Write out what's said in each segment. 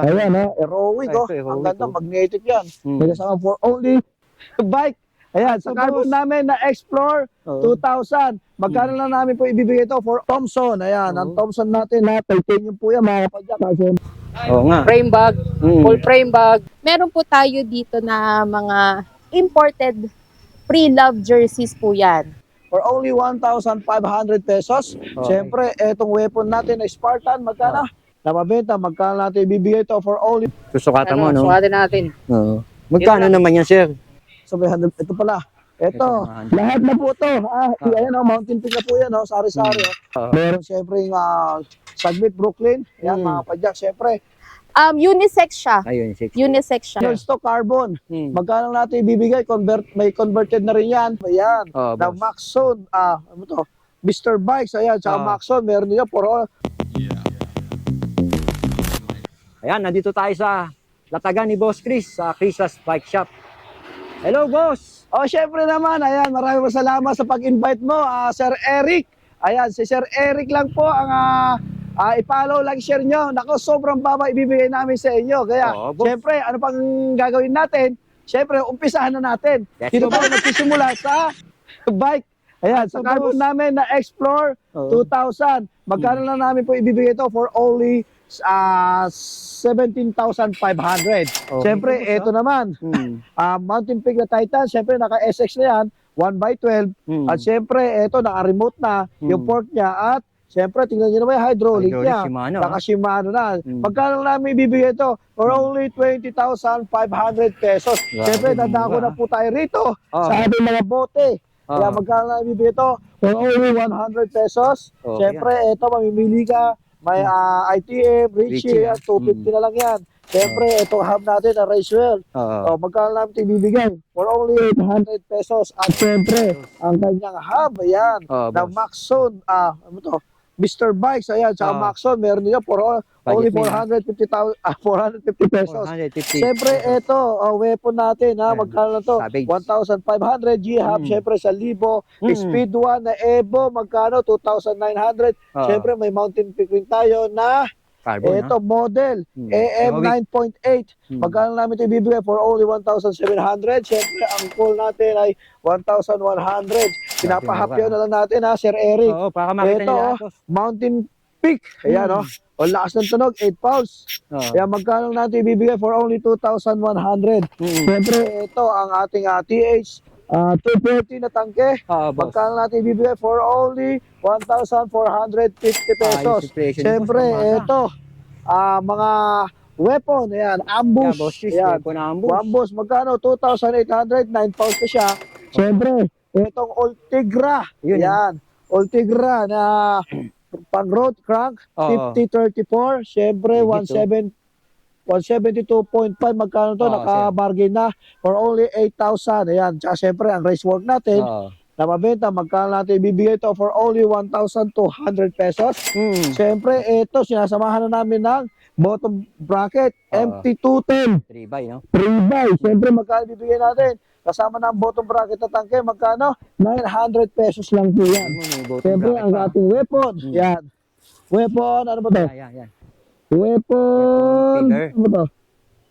Ayan ha, Heroic oh. Ang ganda, magnetic yan. May kasama for only bike. Ayan, sa carbon namin na Explore 2000. Magkano lang namin po ibibigay ito for Thompson. Ayan, ang Thompson natin ha, titanium po yan mga kapadyak. Oo nga. Frame bag, full frame bag. Meron po tayo dito na mga imported pre-love jerseys po yan. For only 1,500 pesos. Siyempre, etong weapon natin na Spartan, magkano? Namabenta, magkano natin ibibigay ito for only Susukatan mo, no? Sukatin natin. Oo. Magkano naman yan, sir? 700. Ito pala. Ito, lahat na po ito. Ayan oh, Mountain Peak na po yan, oh, sari-sari. Oh. Meron siyempre yung Saglit Brooklyn. Ayan, mga kapadyak, siyempre. Unisex siya. Ayun, 6. Unisex siya. Yung stock carbon. Magkano natin ibibigay? May converted na rin yan. Ayan. Na Maxon. Ano to? Mr. Bikes. Ayan. Tsaka Maxon. Meron nila. Ayan, nandito tayo sa latagan ni Boss Chris sa Chris's Bike Shop. Hello, boss! Oh, syempre naman. Ayan. Maraming salamat sa pag-invite mo, Sir Eric. Ayan. Si Sir Eric lang po ang i-follow lang, share nyo. Nako, sobrang baba ibibigay namin sa inyo. Kaya, syempre, ano pang gagawin natin? Syempre, umpisahan na natin. Dito tayo nagsisimula sa bike. Ayan, sa carbon namin na Explore 2000. Magkano lang namin po ibibigay ito for only 17,500. Syempre, ito naman. Mountain Peak na Titan. Syempre, naka-SX na yan. 1x12. At syempre, ito, naka-remote na. Yung fork niya. At siyempre, tingnan nyo naman yung hydraulic niya. Naka-Shimano na. Magkano namin ibibigay ito? For only 20,500 pesos. Siyempre, dadako na po tayo rito sa ating mga bote. Kaya magkano namin ibibigay ito? For only 100 pesos. Siyempre, ito, mamimili ka. May ITM, Richie, 250 na lang yan. Siyempre, itong hub natin na Racewell. Magkano namin ito ibibigay? For only 800 pesos. At siyempre, ang kanyang hub, ayan, na Maxon, ano to? Mr. Bikes, ayan, tsaka Maxon, meron nila for only 450 pesos. 450. Siyempre, ito, weapon natin, magkano na to? 1,500 G-Hub, siyempre, 1,000. Speed 1 na Evo, magkano? 2,900. Siyempre, may Mountain Peak rin tayo na ito, model, AM 9.8. Magkano namin ito ibibigay for only 1,700. Siyempre, ang call natin ay 1,100. Pinapahapyaw na lang natin, Sir Eric. Para makita ito, nila. Mountain Peak. Ayan, o lakas ng tunog, 8 pounds. Kaya magkano natin ibibigay for only 2,100. Siyempre, ito, ang ating TH 240 na tangke. Magkano natin ibibigay for only 1,450 pesos. Siyempre, ito, mga weapon, ayan, ambush. Ayan, ambush, magkano? 2,800, 9 pounds na siya. Siyempre, itong Ultigra. Ayan, Ultigra na pang road crank, 5034. Siyempre, 172.5, magkano to? Naka-bargain na for only 8,000. Ayan, tsaka siyempre, ang race work natin, na mabenta, magkano natin ibibigay ito for only 1,200 pesos. Siyempre, ito, sinasamahan na namin ng bottom bracket, MT210. 3x, no? 3x. Siyempre, magkano ibibigay natin? Kasama ng bottom bracket na tangke, magkano? 900 pesos lang po yan. Siyempre, ang ating weapon. Yan. Weapon, ano ba to? Weapon. Ano ba to?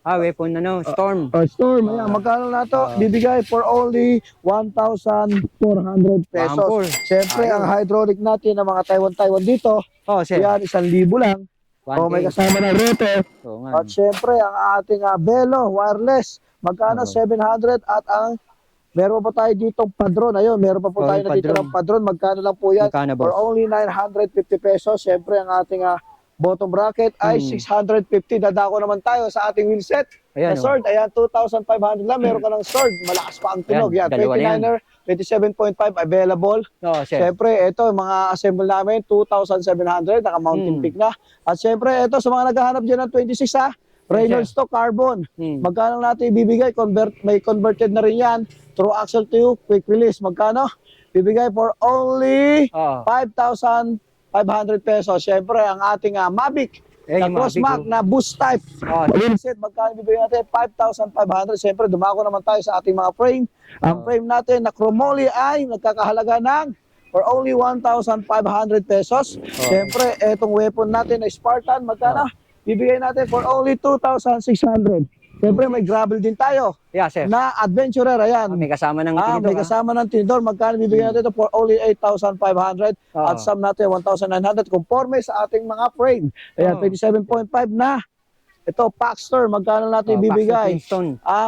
Weapon Storm. Storm. Ayan, magkano na to? Bibigay for only 1,400 pesos. Siyempre, ang hydraulic natin ng mga Taiwan dito, yan, 1,000 lang. May kasama ng rotor. At siyempre, ang ating Belo, wireless, magkano? 700. At ang meron pa tayo dito padron. Ayun, meron pa po tayo na dito ng padron. Magkano lang po yan? For only 950 pesos. Siyempre, ang ating bottom bracket ay 650. Dadako naman tayo sa ating wheelset. Na sword, ayan, 2,500 lang. Meron ka ng sword. Malakas pa ang tunog. Yan, 29er, 27.5 available. Siyempre, ito, mga assemble namin, 2,700. Naka-Mountain Peak na. At siyempre, ito, sa mga naghahanap dyan ng 26, Reynolds to carbon. Magkano natin ibibigay? May converted na rin yan. Through axle to quick release. Magkano? Bibigay for only 5,500 pesos. Siyempre, ang ating Mavic na cross-mac na boost type. Magkano bibigyan natin? 5,500. Siyempre, dumako naman tayo sa ating mga frame. Ang frame natin na chromoly ay nagkakahalaga ng for only 1,500 pesos. Siyempre, etong weapon natin na Spartan, magkano? bibigay natin for only 2,600. Siyempre, may gravel din tayo Yeah, sir. na adventurer. Ayan. May kasama ng tinidor. May kasama ng tinidor. Magkano bibigyan natin ito for only 8,500 at sum natin 1,900 conforme sa ating mga frame. Ayan, 27.5 na. Ito, Paxter, magkano natin bibigay?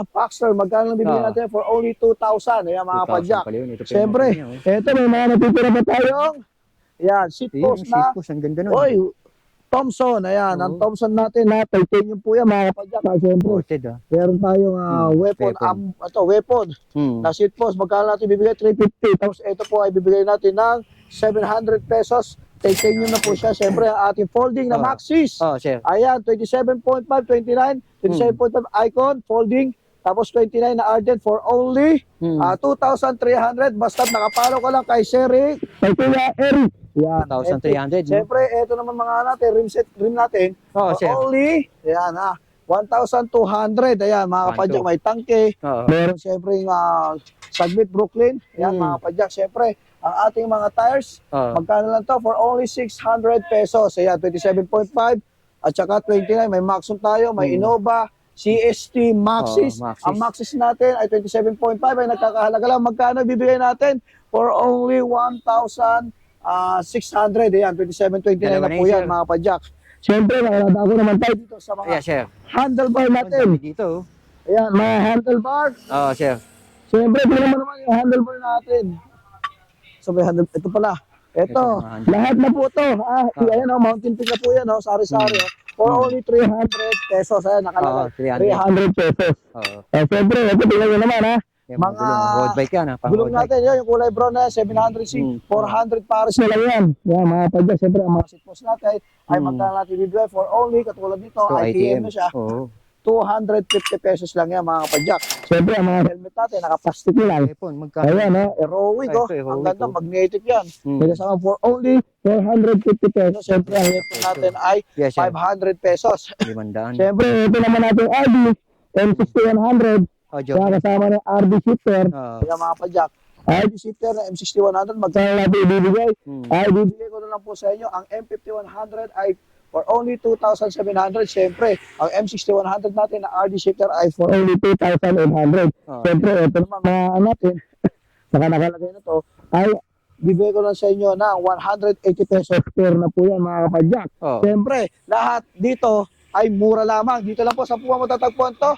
Paxter, magkano bibigyan natin for only 2,000. Ayan, mga padyak. Siyempre, ito may mga natitira pa tayong. Ayan, seat post na. Ang ganda nun. Oy, Thompson, ayan, ang Thompson natin na titanium po yan, mga kapadyak. Siyempre, meron tayong weapon na seat post. Magkano natin bibigay? 350. Tapos ito po ay bibigay natin ng 700 pesos. Titanium na po siya. Siyempre, ang ating folding na Maxis. Ayan, 27.5, 29, 27.5 icon, folding. Tapos 29 na Ardent for only 2,300. Basta't nakapalo ka lang kay Sir Rick. Kay Kuya Eric. Yan, 1,300. Siyempre, ito naman mga natin, rim natin. Only, yan 1,200. Ayan, mga kapadyak, may tangke. Meron siyempre yung Sagmit Brooklyn. Ayan, mga kapadyak, siyempre, ang ating mga tires, magkano lang to? For only 600 pesos. Ayan, 27.5 at saka 29. May Maxon tayo, may Innova, CST, Maxis. Ang Maxis natin ay 27.5 ay nagkakahalaga lang. Magkano bibigay natin? For only 1,600. Ayan, 27.29 na po yan, mga padyak. Siyempre, nakadako naman tayo dito sa mga handlebar natin. Dito. Ayan, mga handlebar. Sir. Siyempre, tingnan mo naman yung handlebar natin. So, may ito pala. Ito, lahat na po ito. Ayan, Mountain Peak na po yan, sari-sari. For only 300 pesos. Ayan, nakalagay. 300 pesos. Siyempre, ito tingnan nyo naman, mga road bike yan, gulong natin yun, yung kulay brown na 700C, 400 pares na lang yan. Yan, mga padyak, siyempre, ang mga seatpost natin ay magkano natin bibigay for only, katulad dito, ITM na siya. 250 pesos lang yan, mga padyak. Siyempre, ang mga helmet natin, nakaplastic lang. Ayan, Aerowick, ang ganda, magnetic yan. Kasama for only 450 pesos. Siyempre, ang helmet natin ay 500 pesos. Siyempre, ito naman natin RD, M6100. Kaya kasama ng RD shifter, kaya mga padyak, RD shifter na M6100, magkano natin ibibigay? Ay, ibibigay ko na lang po sa inyo, ang M5100 ay for only 2,700. Siyempre, ang M6100 natin na RD shifter ay for only 2,800. Siyempre, ito naman mga natin, saka nakalagay na to, ay bibigay ko lang sa inyo na 180 pesos per na po yan, mga kapadyak. Siyempre, lahat dito ay mura lamang. Dito lang po sa Puwa matatagpuan to.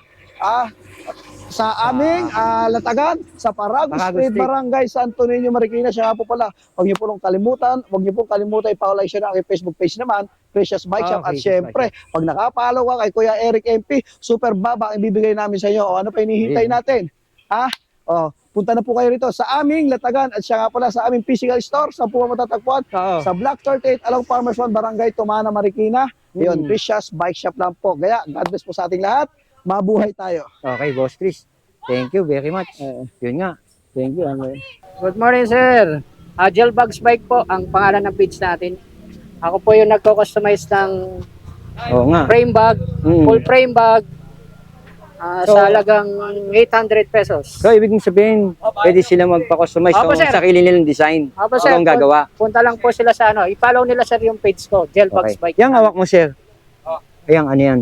Sa aming latagan sa Parago Street, Barangay Santo Niño, Marikina. Siya nga po pala, huwag niyo pong kalimutan i-follow siya na aking Facebook page naman, Precious Bike Shop. At syempre, pag nakapalo ka kay Kuya Eric MP, super baba ang ibibigay namin sa inyo. Ano pa hinihintay natin? Punta na po kayo rito sa aming latagan at siya nga pala sa aming physical store sa Puwa matatagpuan sa Block 38 along Farmers 1, Barangay Tumana, Marikina. Yun, Precious Bike Shop lang po. Kaya, God bless po sa ating lahat. Mabuhay tayo. Okay, Boss Chris. Thank you very much. Yun nga. Thank you. Good morning, sir. Gel Bags Bike po ang pangalan ng page natin. Ako po yung nagko-customize ng frame bag, full frame bag, sa halagang 800 pesos. So, ibig sabihin, pwede sila magpa-customize Opo, sir. sa sarili nilang design. Opo, sir. Ang gagawa. Punta lang po sila sa i-follow nila, sir, yung page ko, Gel Bags Bike. Yang hawak mo, sir. Ayan, ano yan?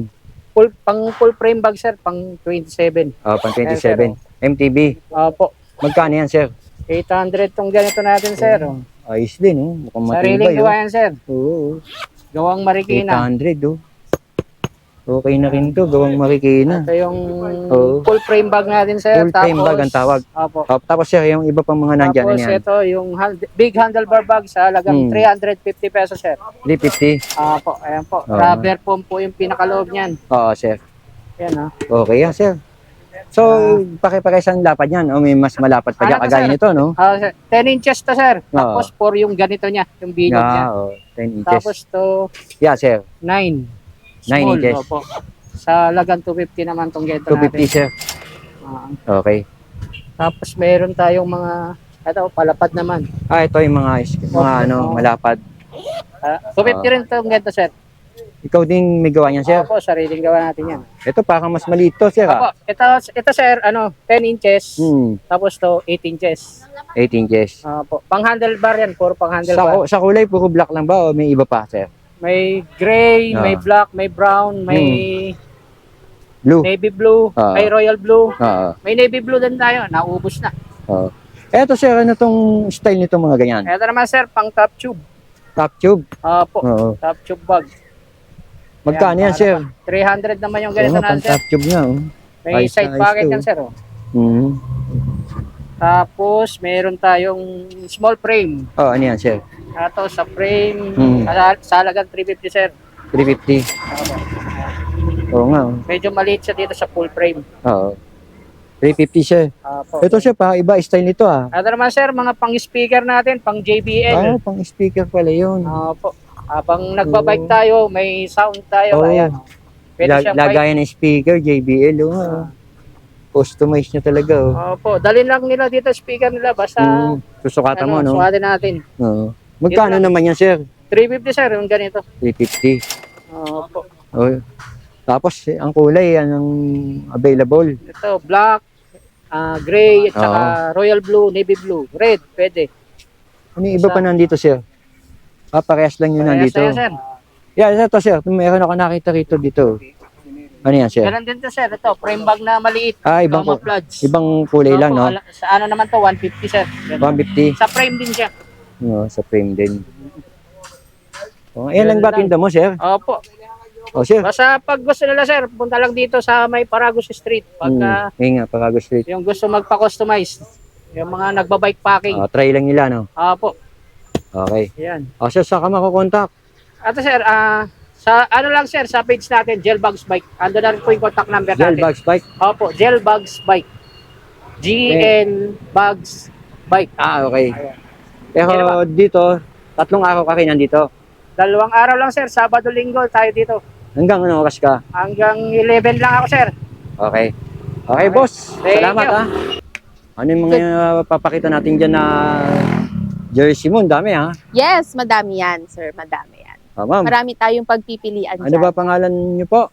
Full frame bag, sir, pang 27. Pang 27. MTB. Opo. Magkano yan, sir? 800 tong ganito natin, sir. Ayos din, mukhang Sariling matibay. gawa yan, sir. Oo. Gawang Marikina. 800, Okay na rin to, gawang Marikina. Ito yung full frame bag natin, sir. Full frame bag ang tawag. Opo. Tapos, sir, yung iba pang mga nandyan, ano Tapos yan? ito, yung big handlebar bag sa halagang 350 pesos, sir. 350. Po, ayan po. Rubber foam po yung pinakaloob niyan. Oo, sir. Ayan, Okay yan, sir. So, paki-pakisan lapad yan. O may mas malapad pa dyan, Ano to, kagaya sir? nito, no? Sir, 10 inches to, sir. Tapos 4 yung ganito niya, yung bilog niya. 10 inches. Tapos to Yeah, sir. 9. 9 inches. Opo. Sa halagang 250 naman tong ganito 250, natin. sir. Okay. Tapos meron tayong mga, palapad naman. Ito yung mga malapad. 250 rin tong ganito, sir. Ikaw din may gawa niyan, sir? Opo, sariling gawa natin yan. Ito, parang mas maliit to, sir, Opo, ito sir, 10 inches. Tapos to 8 inches. 8 inches. Opo, pang handlebar yan, puro pang handlebar. Sa kulay, puro black lang ba o may iba pa, sir? May gray, may black, may brown, may Blue. navy blue, may royal blue. May navy blue din tayo, naubos na. Eto sir, ano tong style nito mga ganyan? Ito naman sir, pang top tube. Top tube? Po, top tube bag. Magkano yan sir? 300 naman yung ganito na pang sir. top tube nga. May Ayos side na ayos pocket to. yan sir. Tapos, meron tayong small frame. Ano yan sir? Ito sa frame, sa halagang 350 sir. 350. Oo nga. Medyo maliit siya dito sa full frame. 350 siya. Ito siya pa, iba style nito Ito naman sir, mga pang-speaker natin, pang JBL. Pang speaker pala yun. Po. Habang nagbabike tayo, may sound tayo. Ayan. Pwede siyang Lagayan ng speaker, JBL. Customize niya talaga. po. Dalhin lang nila dito speaker nila. Basta susukatan mo, no? sukatin natin. Magkano naman yan, sir? 350 sir, yung ganito. 350. Po. Tapos, ang kulay, anong available? Ito, black, gray, at saka royal blue, navy blue, red, pwede. Ano yung iba pa nandito, sir? Parehas lang yun nandito. Parehas na yan, sir. Yan, ito, sir. Meron ako nakita rito dito. Ano yan, sir? Meron din to sir, ito, frame bag na maliit. Ibang kulay lang, no? Sa ano naman to, 150 sir. 150? Sa frame din siya. Sa frame din. Ayan lang ba tinda mo, sir? Opo. Sir. Basta pag gusto nila sir, punta lang dito sa may Paragos Street. Pag Paragos Street. yung gusto magpa-customize, yung mga nagbabike packing. Try lang nila, no? Opo. Okay. Yan. Sir, saan ka makukontak? Ito sir, sa ano lang sir, sa page natin, Gelbugs Bike. Ando na rin po yung contact number natin. Gelbugs Bike? Opo, Gelbugs Bike. Bugs Bike. Okay. Pero dito, 3 araw ka rin nandito. 2 araw lang sir, Sabado, Linggo tayo dito. Hanggang ano oras ka? Hanggang 11 lang ako sir. Okay. Okay, boss. Thank Salamat you. Ano yung mga papakita natin dyan na jersey mo? Ang dami Yes, madami yan, sir. Madami yan. Ma'am. Marami tayong pagpipilian Ano dyan. ba pangalan niyo po?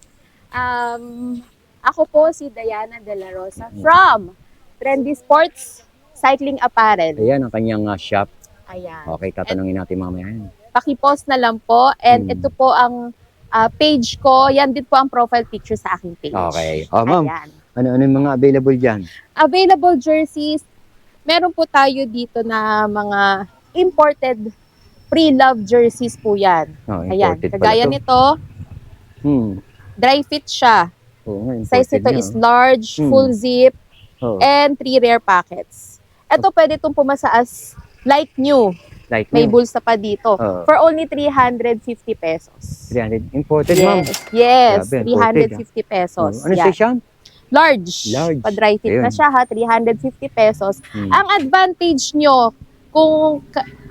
Ako po si Diana De La Rosa from Trendy Sports Cycling Apparel. Ayan ang kanyang shop. Ayan. Okay, tatanungin natin mamaya yan. Paki-post na lang po. And ito po ang page ko. Yan din po ang profile picture sa aking page. Okay. Ma'am, Ayan. ano yung mga available dyan? Available jerseys. Meron po tayo dito na mga imported pre-love jerseys po yan. Ayan. Imported Kagaya pala to. nito, dry fit siya. Size nito is large, full zip, and 3 rare pockets. Ito pwede itong pumasa as like new. Like May new. bulsa pa dito. For only 350 pesos. 300. Imported, ma'am. Yes, Grabe, 350 pesos. Ano Yan. size yan? Large. Large. Pa-dry fit na Ayun. siya ha, 350 pesos. Ang advantage nyo,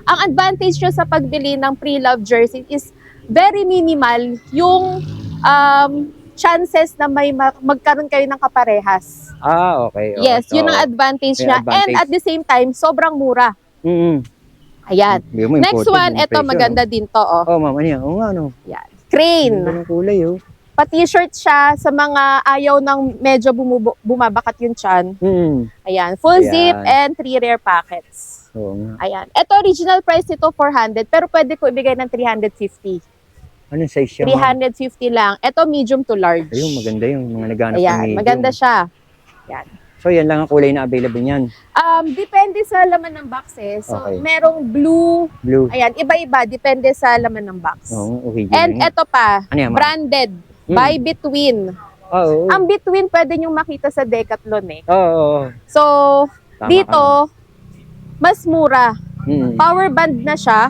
ang advantage nyo sa pagbili ng pre-love jersey is very minimal yung chances na may magkaroon kayo ng kaparehas. Okay. Yes, yun ang advantage May niya. And advantage. at the same time, sobrang mura. Ayan. Next one, ito maganda din to. Ma'am, ano yan? Nga, ano? Yan. Crane. Ang kulay, Pa-t-shirt siya sa mga ayaw ng medyo bumabakat yung tiyan. Ayan. Full Ayan. zip and 3 rare pockets. Oo nga. Ayan. Ito, original price nito 400 pero pwede ko ibigay ng 350. Anong size siya, ma'am? 350 lang. Ito, medium to large. Ayun, maganda yung mga naghanap ng Ayan. medium. Maganda siya. Ayan. So, yan lang ang kulay na available niyan. Depende sa laman ng box eh. So, Okay. merong blue. Blue. Ayan. Iba-iba. Depende sa laman ng box. Original. And ito pa, Ano yan, ma'am? branded. By Between. Oo. Ang Between pwede nyo makita sa Decathlon eh. Oo. So, Tama dito, mas mura. ka. Power band na siya.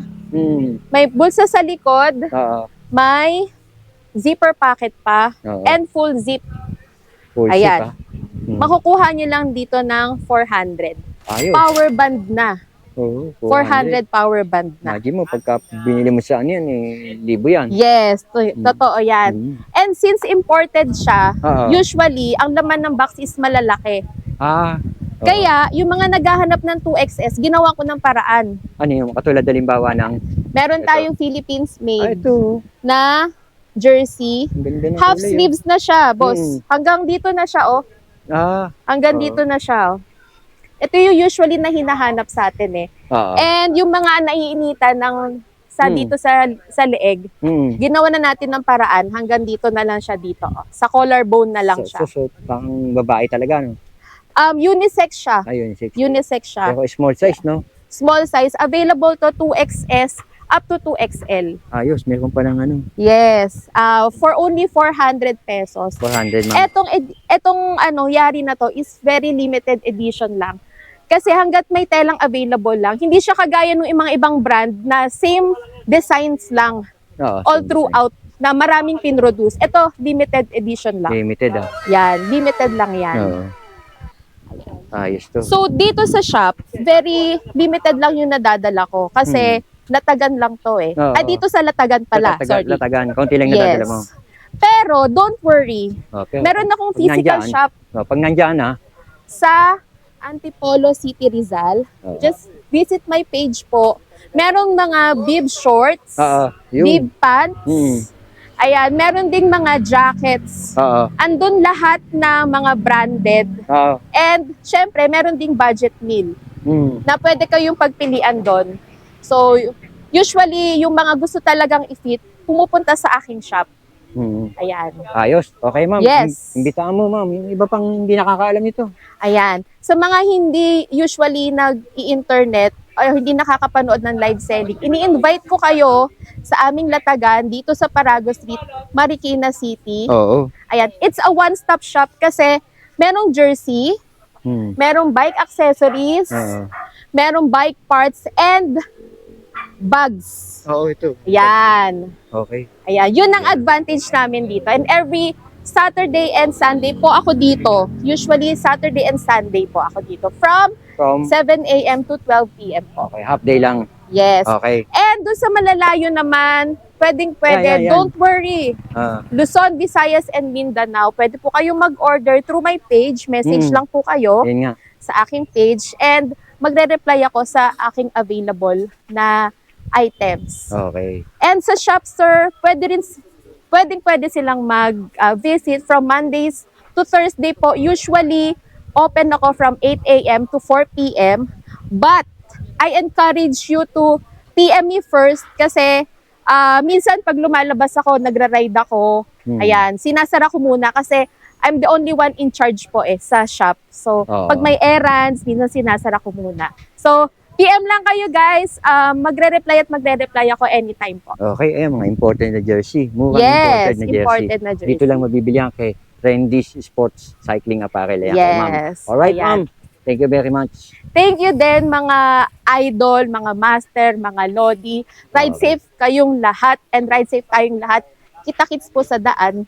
May bulsa sa likod. Oo. May zipper pocket pa. Oo. And full zip. Full Ayan. zip, Makukuha nyo lang dito ng 400. Ayos. Power band na. Oo, 400 power band na. Imagine mo, pagka binili mo sa ano yan, libo yan. Yes, totoo yan. And since imported siya, usually, ang laman ng box is malalaki. Kaya, yung mga naghahanap ng 2XS, ginawa ko ng paraan. Ano yung katulad halimbawa ng... Meron Ito. tayong Philippines made ito. na jersey. Ang ganda ng Half kulay, sleeves na siya, boss. Hanggang dito na siya, oh. Hanggang Oo. dito na siya, oh. Ito yung usually na hinahanap sa atin, eh. And yung mga naiinitan ng Mm. dito sa leeg. Ginawa na natin ng paraan hanggang dito na lang siya dito. Oh. Sa collarbone na lang siya. So, pang babae talaga, no? Unisex siya. Ayun, 6. Unisex siya. Pero small size, no? Small size. Available to 2XS up to 2XL. Ayos, meron pa ng ano, Yes. For only 400 pesos. 400 ma'am. Etong ano, yari na to is very limited edition lang. Kasi hanggat may telang available lang, hindi siya kagaya ng mga ibang brand na same designs lang Oo, all same throughout na maraming pinroduce. Ito, limited edition design. lang. Limited, ah. Yan, limited lang yan. Oo. Ayos to. So, dito sa shop, very limited lang yung nadadala ko. Kasi, Latagan lang to eh. Oo. Dito sa Latagan pala, sorry. Latagan, konti lang nadadala mo. Pero, don't worry. Okay. Meron akong Pag physical nandyan, shop Pag nandiyan, ha? sa Antipolo City, Rizal. Oo. Just visit my page po. Merong mga bib shorts, Oo, bib yun. pants. Mm. Ayan, meron ding mga jackets. Oo. Andun lahat na mga branded. Oo. And, syempre, meron ding budget meal Mm. na pwede kayong pagpilian doon. So, usually, yung mga gusto talagang i-fit, pumupunta sa aking shop. Mm. Ayan. Ayos. Okay, ma'am. Yes. Imbitaan mo, ma'am. Yung iba pang hindi nakakaalam ito. Ayan. Sa mga hindi usually nag-i-internet o hindi nakakapanood ng live selling, ini-invite ko kayo sa aming Latagan dito sa Parago Street, Marikina City. Oo. Ayan. It's a one-stop shop kasi merong jersey, Mm. merong bike accessories, Oo. merong bike parts, and bags. Oo, ito. Ayan. Okay. Ayan. Yun ang advantage namin dito. And every Saturday and Sunday po ako dito. Usually Saturday and Sunday po ako dito. From From, 7 a.m. to 12 p.m. po. okay, half day lang. Yes. Okay. And doon sa malalayo naman, pwede. Yan. Don't worry. Ah, Luzon, Visayas, and Mindanao, pwede po kayong mag-order through my page. Message lang po kayo yun nga. sa aking page. And magre-reply ako sa aking available na items. Okay. And sa shop, sir, pwede silang mag-visit from Mondays to Thursday po. Usually, open ako from 8 a.m. to 4 p.m. But, I encourage you to PM me first kasi minsan pag lumalabas ako, nagra-ride ako, ayan, sinasara ko muna kasi I'm the only one in charge po sa shop. So, Oo. pag may errands, minsan sinasara ko muna. So, PM lang kayo guys, magre-reply ako anytime po. Okay, mga imported na jersey. Murang Yes, imported na jersey. imported na jersey. Dito lang mabibili yan kay Trendy's Sports Cycling Apparel. Yan, kay ma'am. Yes. Alright, Ayan. ma'am. Thank you very much. Thank you din mga idol, mga master, mga lodi. Ride Okay. safe kayong lahat and ride safe tayong lahat. Kita-kits po sa daan.